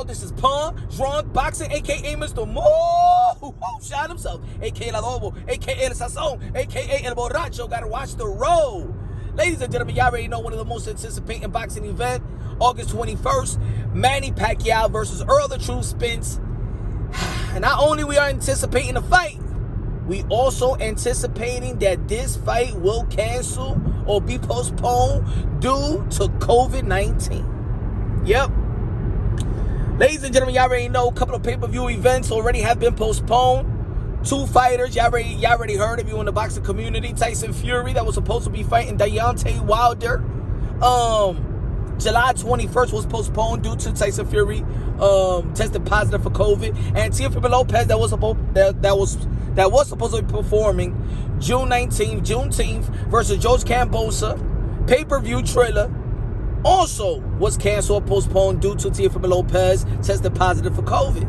know this is Pun, Drunk, Boxing, a.k.a. Mr. Mo, shot himself, a.k.a. El Lobo, a.k.a. El Sazón, a.k.a. El Borracho. Gotta watch the road. Ladies and gentlemen, y'all already know one of the most anticipating boxing event, August 21st, Manny Pacquiao versus Errol the True Spence. And not only we are anticipating the fight, we also anticipating that this fight will cancel or be postponed due to COVID-19. Yep. Ladies and gentlemen, y'all already know a couple of pay-per-view events already have been postponed. 2 fighters, y'all already heard if you in the boxing community. Tyson Fury, that was supposed to be fighting Deontay Wilder. July 21st was postponed due to Tyson Fury tested positive for COVID, and Teofimo Lopez that was supposed to be performing Juneteenth versus George Cambosa pay-per-view trailer also was canceled, postponed due to Teofimo Lopez tested positive for COVID.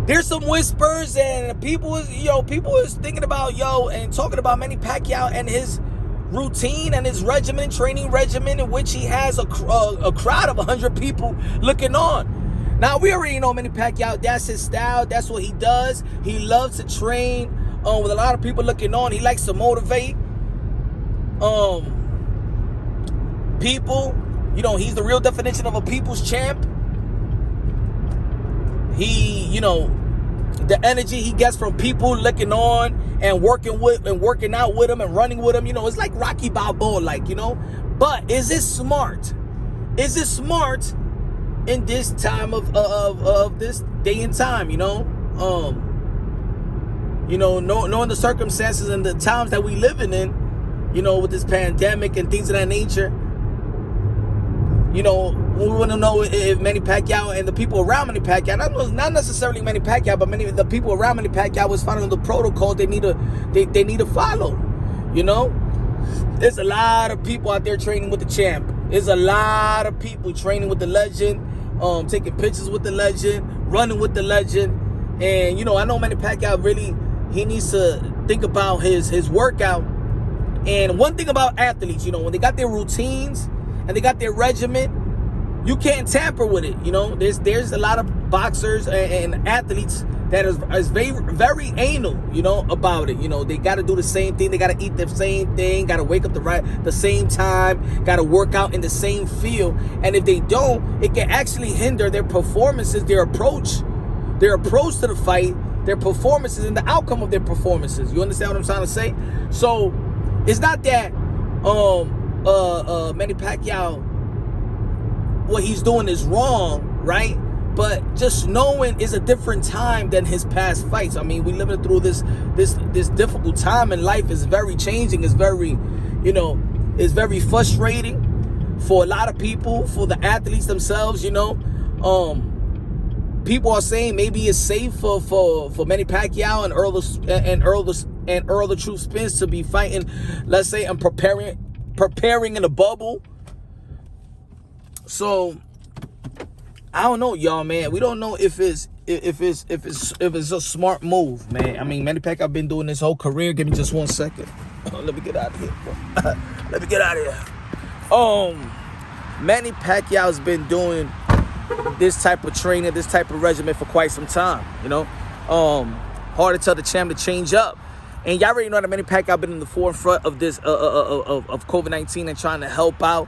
There's some whispers and people is thinking about and talking about Manny Pacquiao and his routine and his training regimen, in which he has a crowd of 100 people looking on. Now, we already know Manny Pacquiao, that's his style, that's what he does. He loves to train with a lot of people looking on. He likes to motivate people. He's the real definition of a people's champ. He, the energy he gets from people looking on and working out with him and running with him, it's like Rocky Balboa, But is it smart? Is it smart in this time of this day and time? Knowing the circumstances and the times that we living in, with this pandemic and things of that nature. We want to know if Manny Pacquiao and the people around Manny Pacquiao, not necessarily Manny Pacquiao, but many of the people around Manny Pacquiao was following the protocol they need to follow. There's a lot of people out there training with the champ. There's a lot of people training with the legend, taking pictures with the legend, running with the legend. And, I know Manny Pacquiao he needs to think about his workout. And one thing about athletes, when they got their routines and they got their regimen, you can't tamper with it. There's a lot of boxers and athletes that is very, very anal, about it. They got to do the same thing. They got to eat the same thing. Got to wake up the same time. Got to work out in the same field. And if they don't, it can actually hinder their performances, their approach to the fight, their performances, and the outcome of their performances. You understand what I'm trying to say? So it's not that Manny Pacquiao, what he's doing is wrong, right? But just knowing it's a different time than his past fights. I mean, we living through this difficult time in life. Is very changing. It's very, it's very frustrating for a lot of people, for the athletes themselves. People are saying maybe it's safe for Manny Pacquiao and Errol the True Spence to be fighting, let's say, and preparing in a bubble. So I don't know, y'all, man. We don't know if it's a smart move, man. I mean, Manny Pacquiao been doing this whole career. Give me just 1 second. Let me get out of here. Manny Pacquiao's been doing this type of training, this type of regimen for quite some time. Hard to tell the champ to change up. And y'all already know that Manny Pacquiao been in the forefront of this of COVID-19 and trying to help out,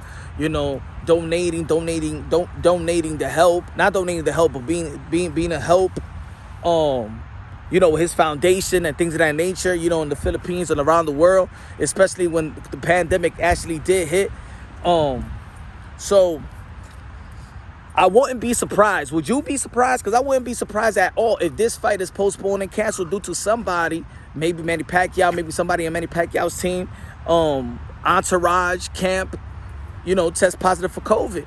donating the help, not donating the help, but being a help, his foundation and things of that nature, in the Philippines and around the world, especially when the pandemic actually did hit. So I wouldn't be surprised. Would you be surprised? Because I wouldn't be surprised at all if this fight is postponed and canceled due to somebody, maybe Manny Pacquiao, maybe somebody in Manny Pacquiao's team, entourage, camp, test positive for COVID.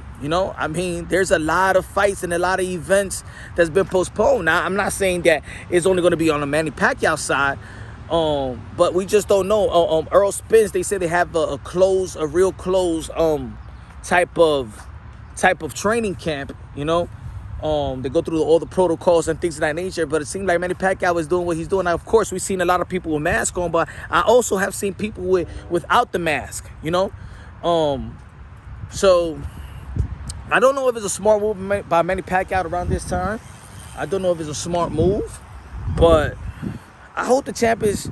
I mean, there's a lot of fights and a lot of events that's been postponed. Now, I'm not saying that it's only going to be on the Manny Pacquiao side, but we just don't know. Errol Spence, they say they have a real close type of training camp, They go through all the protocols and things of that nature, but it seems like Manny Pacquiao is doing what he's doing. Now, of course, we've seen a lot of people with masks on, but I also have seen people without the mask, So I don't know if it's a smart move by Manny Pacquiao around this time. I don't know if it's a smart move, but I hope the champs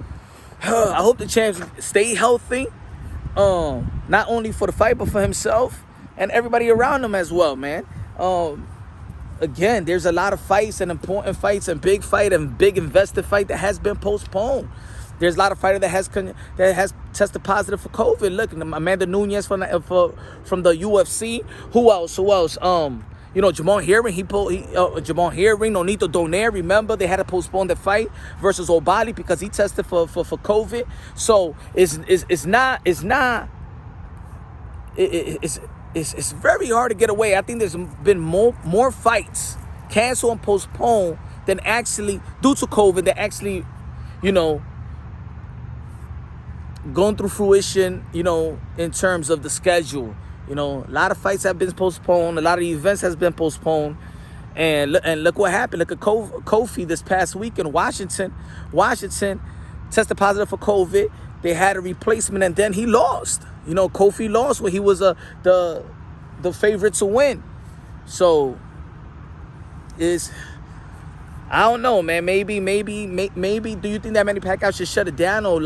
stay healthy. Not only for the fight, but for himself and everybody around him as well, man. Again, there's a lot of fights and important fights and big fight and big invested fight that has been postponed. There's a lot of fighter that has tested positive for COVID. Look, Amanda Nunes from the UFC. Who else? Jamon Herring. Jamon Herring, Nonito Donaire. Remember, they had to postpone the fight versus Obali because he tested for COVID. So it's very hard to get away. I think there's been more fights canceled and postponed than actually due to COVID that actually, going through fruition, in terms of the schedule. A lot of fights have been postponed. A lot of events has been postponed. And look what happened. Look at Kofi this past week in Washington. Washington tested positive for COVID. They had a replacement, and then he lost. Kofi lost when he was the favorite to win. So I don't know, man. Maybe. Do you think that Manny Pacquiao should shut it down or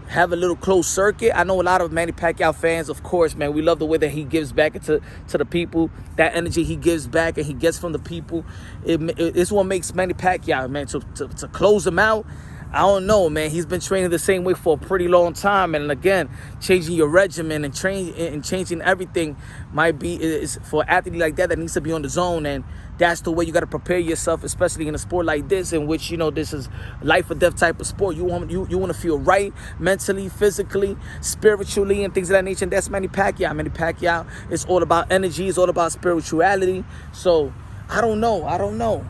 have a little closed circuit? I know a lot of Manny Pacquiao fans, of course, man. We love the way that he gives back to the people. That energy he gives back and he gets from the people. It's what makes Manny Pacquiao, man. To close him out, I don't know, man. He's been training the same way for a pretty long time, and again, changing your regimen and changing everything is for an athlete like that needs to be on the zone, and that's the way you got to prepare yourself, especially in a sport like this, in which this is life or death type of sport. You want to feel right mentally, physically, spiritually, and things of that nature. And that's Manny Pacquiao. Manny Pacquiao is all about energy. It's all about spirituality. So I don't know.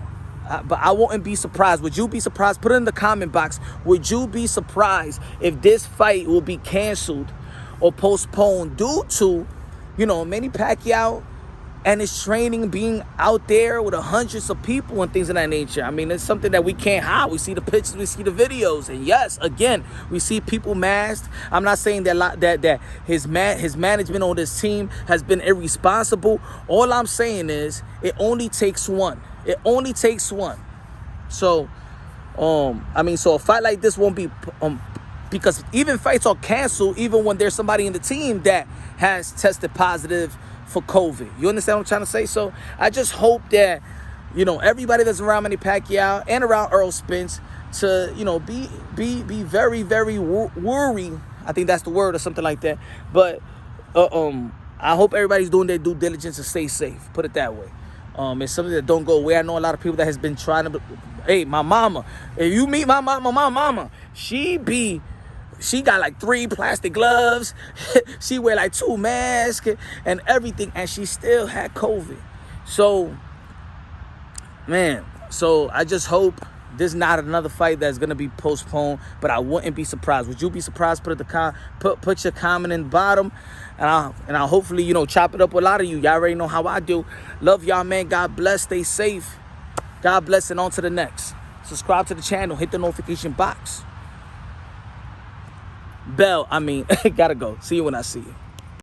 But I wouldn't be surprised. Would you be surprised? Put it in the comment box. Would you be surprised if this fight will be canceled or postponed due to, Manny Pacquiao and his training being out there with hundreds of people and things of that nature? I mean, it's something that we can't hide. We see the pictures, we see the videos, and yes, again, we see people masked. I'm not saying that his management on this team has been irresponsible. All I'm saying is it only takes one. It only takes one. So, so a fight like this won't be, because even fights are canceled even when there's somebody in the team that has tested positive for COVID. You understand what I'm trying to say? So I just hope that, everybody that's around Manny Pacquiao and around Errol Spence to, be very, very worried. I think that's the word or something like that. But I hope everybody's doing their due diligence and stay safe. Put it that way. It's something that don't go away. I know a lot of people that has been trying to. Hey, my mama. If you meet my mama, she got 3 plastic gloves. She wear 2 masks and everything, and she still had COVID. So, man. So I just hope this is not another fight that's gonna be postponed. But I wouldn't be surprised. Would you be surprised? Put your comment in the bottom. And I'll hopefully, chop it up with a lot of you. Y'all already know how I do. Love y'all, man. God bless. Stay safe. God bless, and on to the next. Subscribe to the channel. Hit the notification box. Bell, gotta go. See you when I see you.